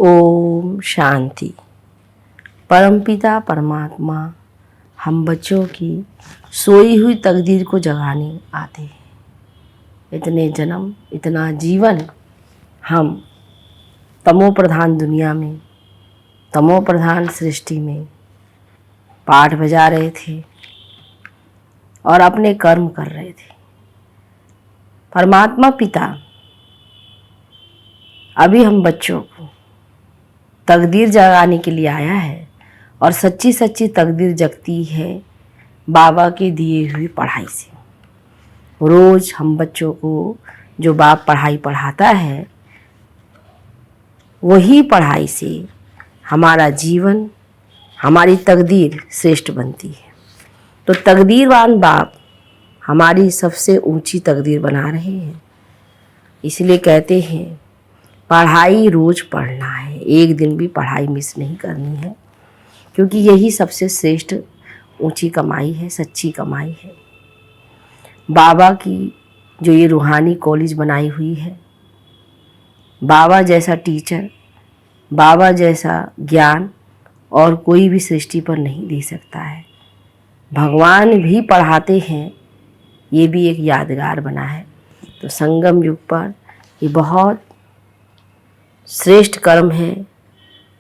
ओम शांति। परमपिता परमात्मा हम बच्चों की सोई हुई तकदीर को जगाने आते हैं। इतने जन्म, इतना जीवन हम तमो प्रधान दुनिया में, तमो प्रधान सृष्टि में पाठ बजा रहे थे और अपने कर्म कर रहे थे। परमात्मा पिता अभी हम बच्चों को तकदीर जगाने के लिए आया है और सच्ची सच्ची तकदीर जगती है बाबा के दिए हुई पढ़ाई से। रोज़ हम बच्चों को जो बाप पढ़ाई पढ़ाता है वही पढ़ाई से हमारा जीवन, हमारी तकदीर श्रेष्ठ बनती है। तो तकदीरवान बाप हमारी सबसे ऊंची तकदीर बना रहे हैं। इसलिए कहते हैं पढ़ाई रोज़ पढ़ना है, एक दिन भी पढ़ाई मिस नहीं करनी है, क्योंकि यही सबसे श्रेष्ठ ऊंची कमाई है, सच्ची कमाई है। बाबा की जो ये रूहानी कॉलेज बनाई हुई है, बाबा जैसा टीचर, बाबा जैसा ज्ञान और कोई भी सृष्टि पर नहीं दे सकता है। भगवान भी पढ़ाते हैं, ये भी एक यादगार बना है। तो संगम युग पर ये बहुत श्रेष्ठ कर्म है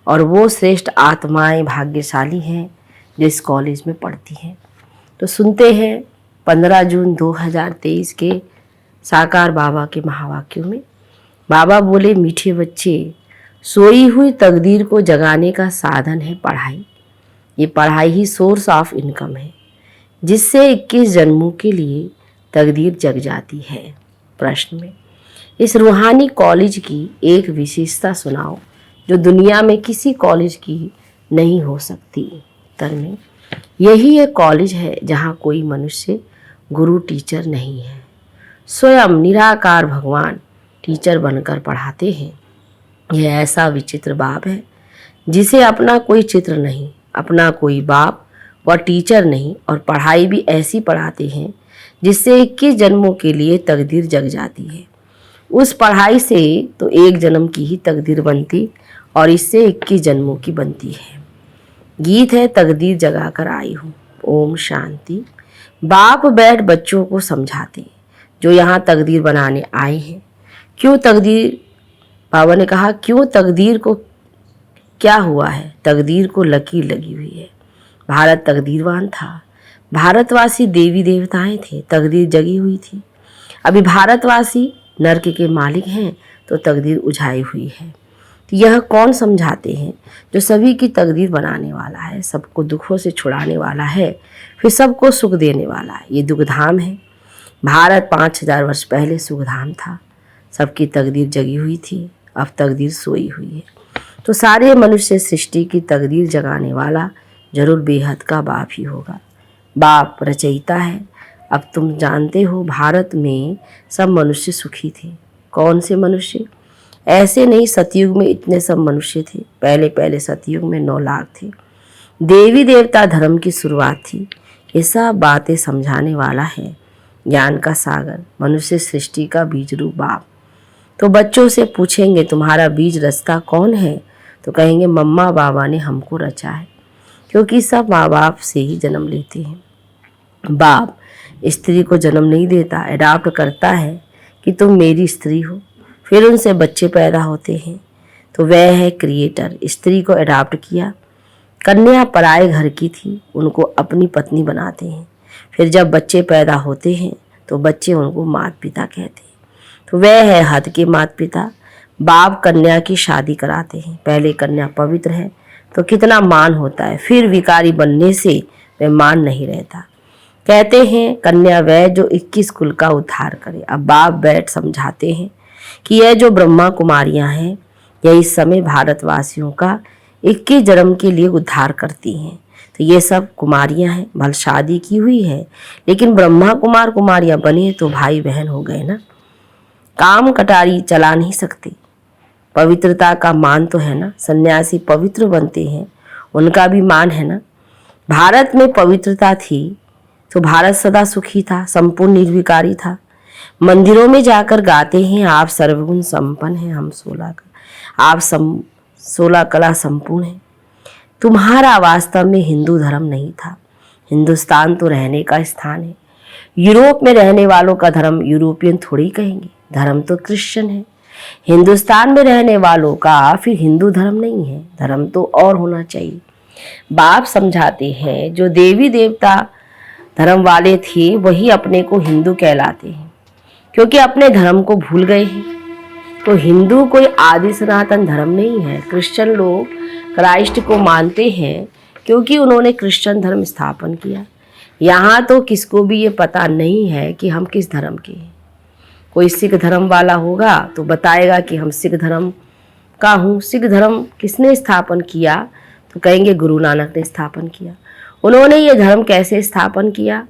और वो श्रेष्ठ आत्माएं भाग्यशाली हैं जो इस कॉलेज में पढ़ती हैं। तो सुनते हैं 15 जून 2023 के साकार बाबा के महावाक्यों में बाबा बोले, मीठे बच्चे, सोई हुई तकदीर को जगाने का साधन है पढ़ाई। ये पढ़ाई ही सोर्स ऑफ इनकम है, जिससे 21 जन्मों के लिए तकदीर जग जाती है। प्रश्न में इस रूहानी कॉलेज की एक विशेषता सुनाओ जो दुनिया में किसी कॉलेज की नहीं हो सकती। उत्तर में यही एक कॉलेज है जहाँ कोई मनुष्य गुरु टीचर नहीं है, स्वयं निराकार भगवान टीचर बनकर पढ़ाते हैं। यह ऐसा विचित्र बाप है जिसे अपना कोई चित्र नहीं, अपना कोई बाप व टीचर नहीं, और पढ़ाई भी ऐसी पढ़ाते हैं जिससे 21 जन्मों के लिए तकदीर जग जाती है। उस पढ़ाई से तो एक जन्म की ही तकदीर बनती और इससे 21 जन्मों की बनती है। गीत है तकदीर जगा कर आई हूँ। ओम शांति। बाप बैठ बच्चों को समझाते जो यहाँ तकदीर बनाने आए हैं। क्यों तकदीर, बाबा ने कहा क्यों तकदीर को क्या हुआ है, तकदीर को लकीर लगी हुई है। भारत तकदीरवान था, भारतवासी देवी देवताएं थे, तकदीर जगी हुई थी। अभी भारतवासी नर्क के मालिक हैं तो तकदीर उझाई हुई है। तो यह कौन समझाते हैं जो सभी की तकदीर बनाने वाला है, सबको दुखों से छुड़ाने वाला है, फिर सबको सुख देने वाला है। ये दुखधाम है। भारत 5000 वर्ष पहले सुखधाम था, सबकी तकदीर जगी हुई थी, अब तकदीर सोई हुई है। तो सारे मनुष्य सृष्टि की तकदीर जगाने वाला जरूर बेहद का बाप ही होगा। बाप रचयिता है। अब तुम जानते हो भारत में सब मनुष्य सुखी थे। कौन से मनुष्य? ऐसे नहीं, सतयुग में इतने सब मनुष्य थे। पहले सतयुग में 9 लाख थे। देवी देवता धर्म की शुरुआत थी। ये सब बातें समझाने वाला है ज्ञान का सागर, मनुष्य सृष्टि का बीज रूप बाप। तो बच्चों से पूछेंगे तुम्हारा बीज रचता कौन है, तो कहेंगे मम्मा बाबा ने हमको रचा है, क्योंकि सब माँ बाप से ही जन्म लेते हैं। बाप स्त्री को जन्म नहीं देता, अडॉप्ट करता है कि तुम मेरी स्त्री हो, फिर उनसे बच्चे पैदा होते हैं। तो वह है क्रिएटर। स्त्री को अडॉप्ट किया, कन्या पराए घर की थी, उनको अपनी पत्नी बनाते हैं। फिर जब बच्चे पैदा होते हैं तो बच्चे उनको माता पिता कहते हैं। तो वह है हद के माता पिता। बाप कन्या की शादी कराते हैं। पहले कन्या पवित्र है तो कितना मान होता है, फिर विकारी बनने से वह मान नहीं रहता। कहते हैं कन्या वह जो 21 कुल का उद्धार करे। अब बाप बैठ समझाते हैं कि यह जो ब्रह्मा कुमारियां हैं यह इस समय भारतवासियों का 21 जन्म के लिए उद्धार करती हैं। तो ये सब कुमारियां हैं, भल शादी की हुई है, लेकिन ब्रह्मा कुमार कुमारियां बने तो भाई बहन हो गए ना। काम कटारी चला नहीं सकते। पवित्रता का मान तो है ना, सन्यासी पवित्र बनते हैं, उनका भी मान है ना। भारत में पवित्रता थी तो भारत सदा सुखी था, संपूर्ण निर्विकारी था। मंदिरों में जाकर गाते हैं आप सर्वगुण संपन्न हैं हम 16 का। आप 16 कला संपूर्ण है। तुम्हारा वास्तव में हिंदू धर्म नहीं था। हिंदुस्तान तो रहने का स्थान है। यूरोप में रहने वालों का धर्म यूरोपियन थोड़ी कहेंगे, धर्म तो क्रिश्चियन है। हिंदुस्तान में रहने वालों का फिर हिंदू धर्म नहीं है, धर्म तो और होना चाहिए। बाप समझाते हैं जो देवी देवता धर्म वाले थे वही अपने को हिंदू कहलाते हैं, क्योंकि अपने धर्म को भूल गए हैं। तो हिंदू कोई आदि सनातन धर्म नहीं है। क्रिश्चियन लोग क्राइस्ट को मानते हैं क्योंकि उन्होंने क्रिश्चियन धर्म स्थापन किया। यहाँ तो किसको भी ये पता नहीं है कि हम किस धर्म के हैं। कोई सिख धर्म वाला होगा तो बताएगा कि हम सिख धर्म का हूँ। सिख धर्म किसने स्थापन किया तो कहेंगे गुरु नानक ने स्थापन किया। उन्होंने ये धर्म कैसे स्थापन किया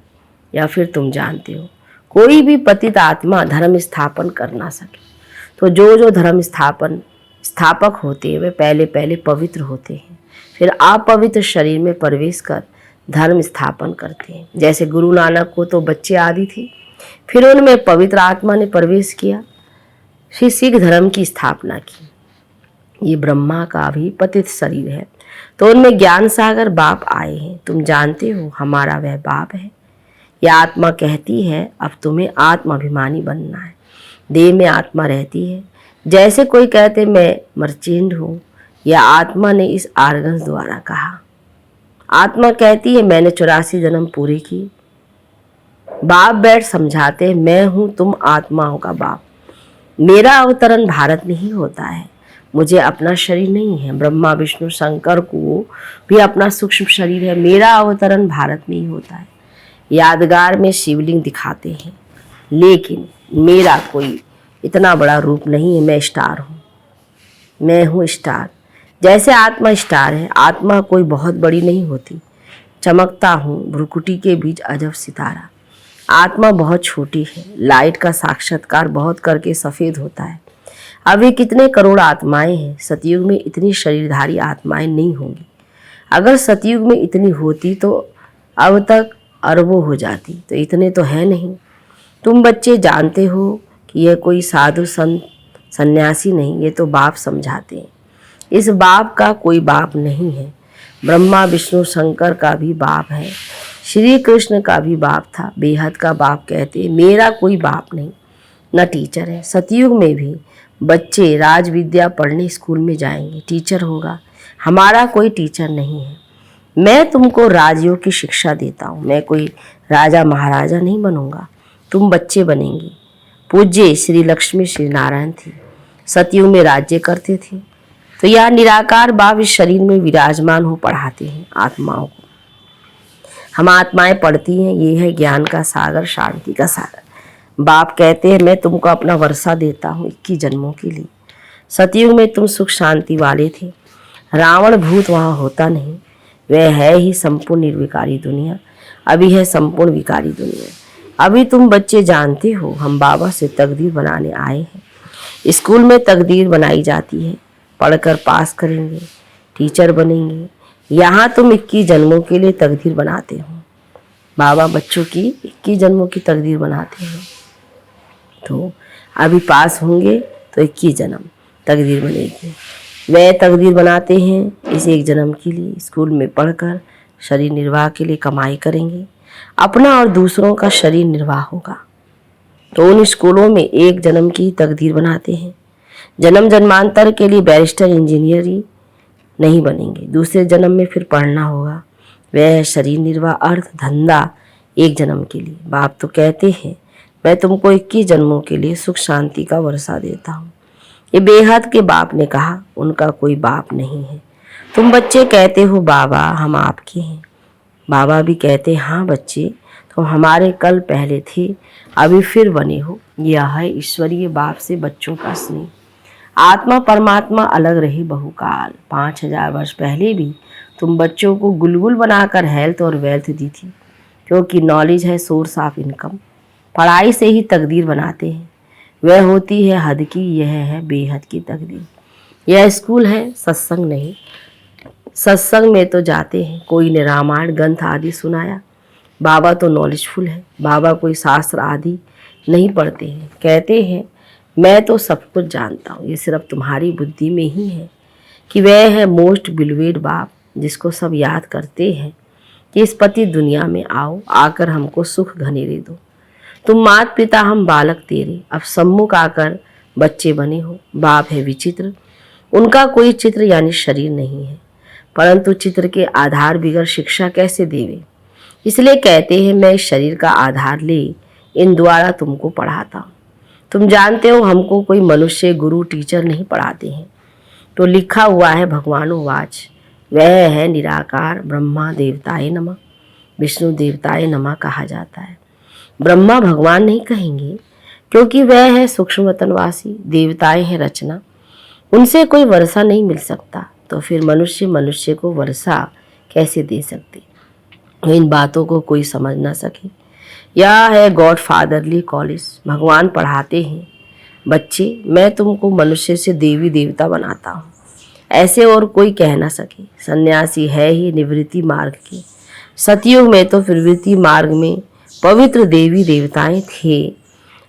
या फिर तुम जानते हो। कोई भी पतित आत्मा धर्म स्थापन कर ना सके। तो जो धर्म स्थापक होते हैं वे पहले पहले पवित्र होते हैं, फिर अपवित्र शरीर में प्रवेश कर धर्म स्थापन करते हैं। जैसे गुरु नानक को तो बच्चे आदि थे, फिर उनमें पवित्र आत्मा ने प्रवेश किया, फिर सिख धर्म की स्थापना की। ये ब्रह्मा का भी पतित शरीर है, तो उनमें ज्ञान सागर बाप आए हैं। तुम जानते हो हमारा वह बाप है। यह आत्मा कहती है अब तुम्हें आत्माभिमानी बनना है। देह में आत्मा रहती है। जैसे कोई कहते मैं मर्चेंट हूँ, यह आत्मा ने इस आर्गन्स द्वारा कहा। आत्मा कहती है मैंने 84 जन्म पूरे किए। बाप बैठ समझाते हैं मैं हूँ तुम आत्माओं का बाप। मेरा अवतरण भारत में ही होता है। मुझे अपना शरीर नहीं है। ब्रह्मा विष्णु शंकर को भी अपना सूक्ष्म शरीर है। मेरा अवतरण भारत में ही होता है। यादगार में शिवलिंग दिखाते हैं, लेकिन मेरा कोई इतना बड़ा रूप नहीं है। मैं स्टार हूँ, मैं हूँ स्टार। जैसे आत्मा स्टार है, आत्मा कोई बहुत बड़ी नहीं होती। चमकता हूँ भ्रुकुटी के बीच अजब सितारा। आत्मा बहुत छोटी है। लाइट का साक्षात्कार बहुत करके सफ़ेद होता है। अभी कितने करोड़ आत्माएं हैं। सतयुग में इतनी शरीरधारी आत्माएं नहीं होंगी। अगर सतयुग में इतनी होती तो अब तक अरबों हो जाती, तो इतने तो है नहीं। तुम बच्चे जानते हो कि यह कोई साधु संत सन्यासी नहीं, ये तो बाप समझाते हैं। इस बाप का कोई बाप नहीं है। ब्रह्मा विष्णु शंकर का भी बाप है, श्री कृष्ण का भी बाप था। बेहद का बाप कहते हैं। मेरा कोई बाप नहीं, न टीचर है। सतयुग में भी बच्चे राज विद्या पढ़ने स्कूल में जाएंगे, टीचर होगा। हमारा कोई टीचर नहीं है। मैं तुमको राजयोग की शिक्षा देता हूँ। मैं कोई राजा महाराजा नहीं बनूंगा, तुम बच्चे बनेंगे। पूज्य श्री लक्ष्मी श्री नारायण थे, सतयुग में राज्य करते थे। तो यह निराकार बाप इस शरीर में विराजमान हो पढ़ाते हैं आत्माओं को। हम आत्माएं पढ़ती हैं। ये है ज्ञान का सागर, शांति का सागर। बाप कहते हैं मैं तुमको अपना वर्षा देता हूँ 21 जन्मों के लिए। सतयुग में तुम सुख शांति वाले थे। रावण भूत वहाँ होता नहीं। वह है ही संपूर्ण निर्विकारी दुनिया। अभी है संपूर्ण विकारी दुनिया। अभी तुम बच्चे जानते हो हम बाबा से तकदीर बनाने आए हैं। स्कूल में तकदीर बनाई जाती है। पढ़कर पास करेंगे, टीचर बनेंगे। यहाँ तुम 21 जन्मों के लिए तकदीर बनाते हो। बाबा बच्चों की 21 जन्मों की तकदीर बनाते हैं। तो अभी पास होंगे तो 21 जन्म तकदीर बनेगी। वह तकदीर बनाते हैं इस एक जन्म के लिए। स्कूल में पढ़कर शरीर निर्वाह के लिए कमाई करेंगे, अपना और दूसरों का शरीर निर्वाह होगा। तो उन स्कूलों में एक जन्म की तकदीर बनाते हैं। जन्म जन्मांतर के लिए बैरिस्टर इंजीनियरिंग नहीं बनेंगे, दूसरे जन्म में फिर पढ़ना होगा। वह शरीर निर्वाह अर्थ धंधा एक जन्म के लिए। बाप तो कहते हैं मैं तुमको 21 जन्मों के लिए सुख शांति का वर्षा देता हूँ। ये बेहद के बाप ने कहा, उनका कोई बाप नहीं है। तुम बच्चे कहते हो बाबा हम आपके हैं। बाबा भी कहते हाँ बच्चे तुम हमारे कल पहले थे, अभी फिर बने हो। यह है ईश्वरीय बाप से बच्चों का स्नेह। आत्मा परमात्मा अलग रहे बहुकाल। 5000 वर्ष पहले भी तुम बच्चों को गुलगुल बनाकर हेल्थ और वेल्थ दी थी, क्योंकि नॉलेज है सोर्स ऑफ इनकम। पढ़ाई से ही तकदीर बनाते हैं। वह होती है हद की, यह है बेहद की तकदीर। यह स्कूल है, सत्संग नहीं। सत्संग में तो जाते हैं, कोई ने रामायण ग्रंथ आदि सुनाया। बाबा तो नॉलेजफुल है। बाबा कोई शास्त्र आदि नहीं पढ़ते हैं। कहते हैं मैं तो सब कुछ जानता हूँ, ये सिर्फ तुम्हारी बुद्धि में ही है कि वह है मोस्ट बिलवेड बाप, जिसको सब याद करते हैं कि इस पति दुनिया में आओ, आकर हमको सुख घनेरे दो। तुम मात पिता हम बालक तेरे, अब सम्मुख आकर बच्चे बने हो। बाप है विचित्र, उनका कोई चित्र यानी शरीर नहीं है, परंतु चित्र के आधार बिगर शिक्षा कैसे देवे। इसलिए कहते हैं मैं इस शरीर का आधार ले इन द्वारा तुमको पढ़ाता हूँ। तुम जानते हो हमको कोई मनुष्य गुरु टीचर नहीं पढ़ाते हैं। तो लिखा हुआ है भगवानोवाच, वह है निराकार ब्रह्मा देवताए नमः, विष्णु देवताए नमः कहा जाता है। ब्रह्मा भगवान नहीं कहेंगे क्योंकि वह है सूक्ष्म वतनवासी, देवताएं हैं रचना, उनसे कोई वर्षा नहीं मिल सकता, तो फिर मनुष्य को वर्षा कैसे दे सकते। इन बातों को कोई समझ ना सके। यह है गॉड फादरली कॉलेज। भगवान पढ़ाते हैं बच्चे, मैं तुमको मनुष्य से देवी देवता बनाता हूँ, ऐसे और कोई कह ना सके। सन्यासी है ही निवृत्ति मार्ग के, सतयुग में तो प्रवृत्ति मार्ग में पवित्र देवी देवताएं थे।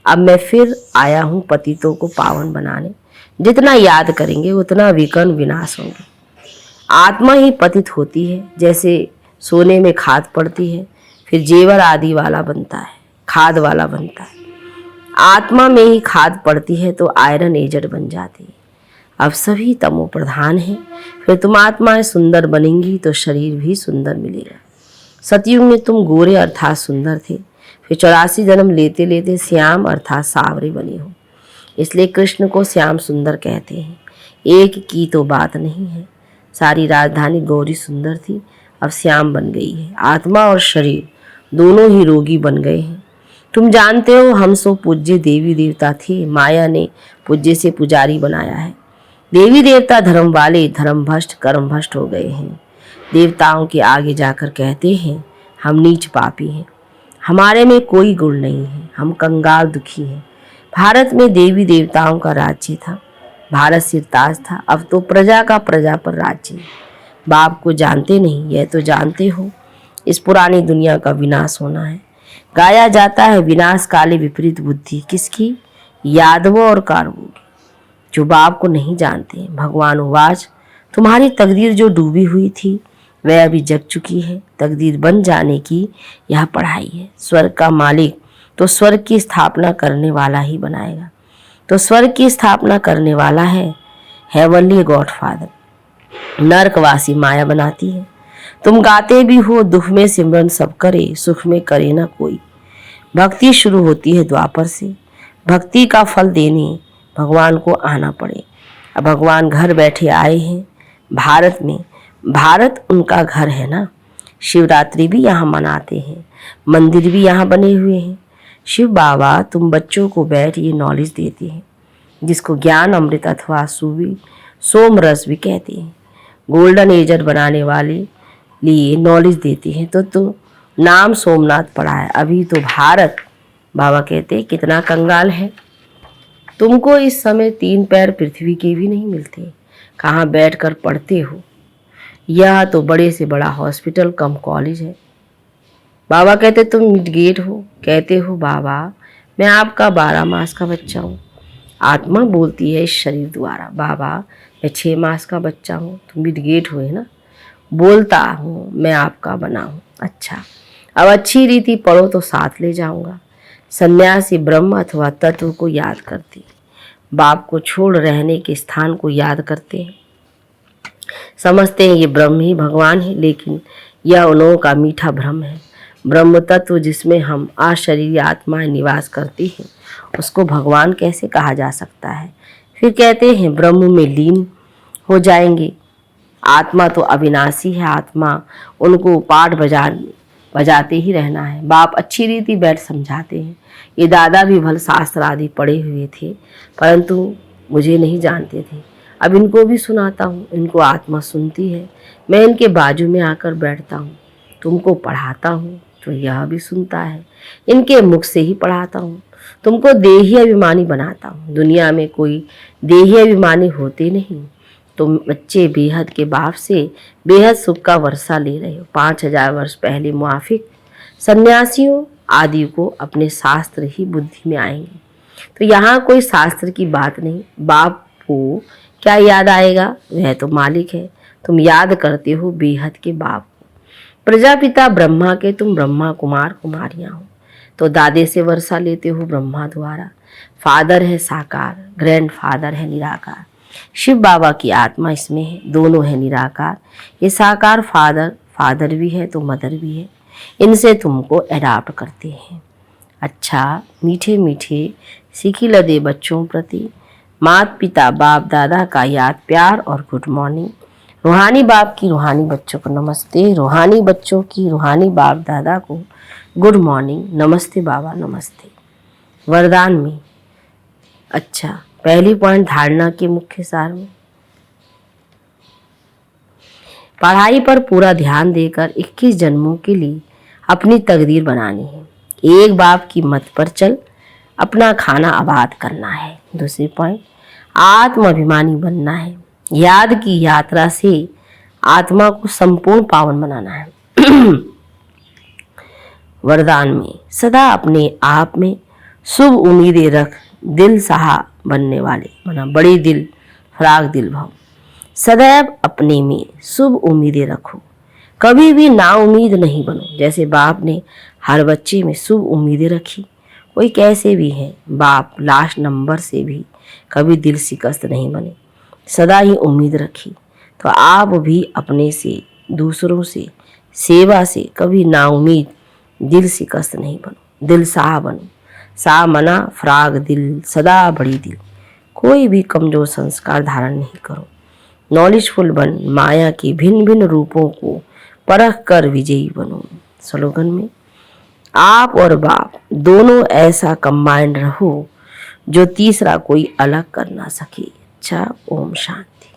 अब मैं फिर आया हूँ पतितों को पावन बनाने। जितना याद करेंगे उतना विकर्ण विनाश होंगे। आत्मा ही पतित होती है, जैसे सोने में खाद पड़ती है, फिर जेवर आदि वाला बनता है, खाद वाला बनता है। आत्मा में ही खाद पड़ती है तो आयरन एजेड बन जाती है। अब सभी तमो प्रधान है, फिर तुम आत्माएं सुंदर बनेंगी तो शरीर भी सुंदर मिलेगा। सतयुग में तुम गोरे अर्थात सुंदर थे, फिर 84 जन्म लेते लेते श्याम अर्थात सावरे बने हो, इसलिए कृष्ण को श्याम सुंदर कहते हैं। एक की तो बात नहीं है, सारी राजधानी गौरी सुंदर थी, अब श्याम बन गई है। आत्मा और शरीर दोनों ही रोगी बन गए हैं। तुम जानते हो हम सो पूज्य देवी देवता थे, माया ने पूज्य से पुजारी बनाया है। देवी देवता धर्म वाले धर्म भ्रष्ट कर्म भ्रष्ट हो गए हैं। देवताओं के आगे जाकर कहते हैं हम नीच पापी हैं, हमारे में कोई गुण नहीं है, हम कंगाल दुखी हैं। भारत में देवी देवताओं का राज्य था, भारत सिरताज था, अब तो प्रजा का प्रजा पर राज्य है। बाप को जानते नहीं, यह तो जानते हो इस पुरानी दुनिया का विनाश होना है। गाया जाता है विनाश काले विपरीत बुद्धि, किसकी? यादवों और कारवों की, जो बाप को नहीं जानते। भगवान उवाच, तुम्हारी तकदीर जो डूबी हुई थी वह अभी जग चुकी है। तकदीर बन जाने की यह पढ़ाई है। स्वर्ग का मालिक तो स्वर्ग की स्थापना करने वाला ही बनाएगा, तो स्वर्ग की स्थापना करने वाला है हेवनली गॉड फादर। नरकवासी माया बनाती है। तुम गाते भी हो दुख में सिमरन सब करे, सुख में करे ना कोई। भक्ति शुरू होती है द्वापर से, भक्ति का फल देने भगवान को आना पड़े। अब भगवान घर बैठे आए हैं भारत में, भारत उनका घर है ना। शिवरात्रि भी यहाँ मनाते हैं, मंदिर भी यहाँ बने हुए हैं। शिव बाबा तुम बच्चों को बैठ ये नॉलेज देते हैं, जिसको ज्ञान अमृत अथवा सुवी सोम रस भी कहते हैं। गोल्डन एजर बनाने वाले लिए नॉलेज देते हैं। तो नाम सोमनाथ पढ़ा है, अभी तो भारत बाबा कहते हैं कितना कंगाल है। तुमको इस समय 3 पैर पृथ्वी के भी नहीं मिलते, कहाँ बैठकर पढ़ते हो। यह तो बड़े से बड़ा हॉस्पिटल कम कॉलेज है। बाबा कहते तुम मिडगेट हो, कहते हो बाबा मैं आपका 12 मास का बच्चा हूँ। आत्मा बोलती है इस शरीर द्वारा, बाबा मैं 6 मास का बच्चा हूँ। तुम मिडगेट हुए ना, बोलता हूँ मैं आपका बना हूँ। अच्छा, अब अच्छी रीति पढ़ो तो साथ ले जाऊँगा। सन्यासी ब्रह्म अथवा तत्व को याद करते, बाप को छोड़ रहने के स्थान को याद करते हैं। समझते हैं ये ब्रह्म ही भगवान है, लेकिन यह उन लोगों का मीठा भ्रम है। ब्रह्म तत्व जिसमें हम अशरीरी आत्माएं निवास करती हैं, उसको भगवान कैसे कहा जा सकता है। फिर कहते हैं ब्रह्म में लीन हो जाएंगे। आत्मा तो अविनाशी है, आत्मा उनको पाठ बजाते ही रहना है। बाप अच्छी रीति बैठ समझाते हैं। ये दादा भी भल शास्त्र आदि पढ़े हुए थे, परंतु मुझे नहीं जानते थे। अब इनको भी सुनाता हूँ, इनको आत्मा सुनती है। मैं इनके बाजू में आकर बैठता हूँ, तुमको पढ़ाता हूँ तो यह भी सुनता है। इनके मुख से ही पढ़ाता हूँ, तुमको देही अभिमानी बनाता हूँ। दुनिया में कोई देही अभिमानी होते नहीं। तुम बच्चे बेहद के बाप से बेहद सुख का वर्षा ले रहे हो। 5000 वर्ष पहले मुआफिक सन्यासियों आदि को अपने शास्त्र ही बुद्धि में आएंगे। तो यहाँ कोई शास्त्र की बात नहीं, बाप को क्या याद आएगा? वह तो मालिक है। तुम याद करते हो बेहद के बाप को। प्रजापिता ब्रह्मा के तुम ब्रह्मा कुमार कुमारियां हो, तो दादे से वर्षा लेते हो ब्रह्मा द्वारा। फादर है साकार, ग्रैंड फादर है निराकार। शिव बाबा की आत्मा इसमें है, दोनों है निराकार। ये साकार फादर, फादर भी है तो मदर भी है। इनसे तुमको अडॉप्ट करते हैं। अच्छा, मीठे मीठे सीखी लदे बच्चों प्रति माता पिता बाप दादा का याद प्यार और गुड मॉर्निंग। रूहानी बाप की रूहानी बच्चों को नमस्ते, रूहानी बच्चों की रूहानी बाप दादा को गुड मॉर्निंग, नमस्ते बाबा नमस्ते। वरदान में अच्छा, पहली पॉइंट धारणा के मुख्य सार में पढ़ाई पर पूरा ध्यान देकर 21 जन्मों के लिए अपनी तकदीर बनानी है। एक बाप की मत पर चल अपना खाना आबाद करना है। दूसरी पॉइंट, आत्म अभिमानी बनना है। याद की यात्रा से आत्मा को संपूर्ण पावन बनाना है। वरदान में सदा अपने आप में शुभ उम्मीदें रख, दिल सहा बनने वाले बना, बड़ी दिल फराग दिल भाव। सदैव अपने में शुभ उम्मीदें रखो, कभी भी नाउम्मीद नहीं बनो। जैसे बाप ने हर बच्चे में शुभ उम्मीदें रखी, कोई कैसे भी है, बाप लास्ट नंबर से भी कभी दिल शिकस्त नहीं बने, सदा ही उम्मीद रखी। तो आप भी अपने से, दूसरों से, सेवा से कभी नाउम्मीद, दिल शिकस्त नहीं बनो, दिल साह बनो। सा मना फ्राग दिल, सदा बड़ी दिल। कोई भी कमजोर संस्कार धारण नहीं करो। नॉलेजफुल बन, माया के भिन्न भिन्न रूपों को परख कर विजयी बनो। स्लोगन में आप और बाप दोनों ऐसा कंबाइंड रहो जो तीसरा कोई अलग कर ना सके। अच्छा, ओम शांति।